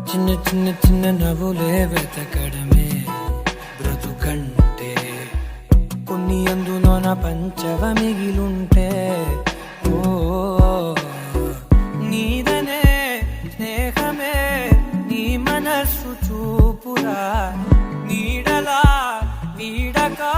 చిన్న చిన్న చిన్న నవ్వులే వెతకడమే బ్రతుకంటే కొన్ని అందులోన పంచవ మిగిలుంటే ఓ నీదనే స్నేహమే నీ మనస్సు చూపురా నీడలా వీడకా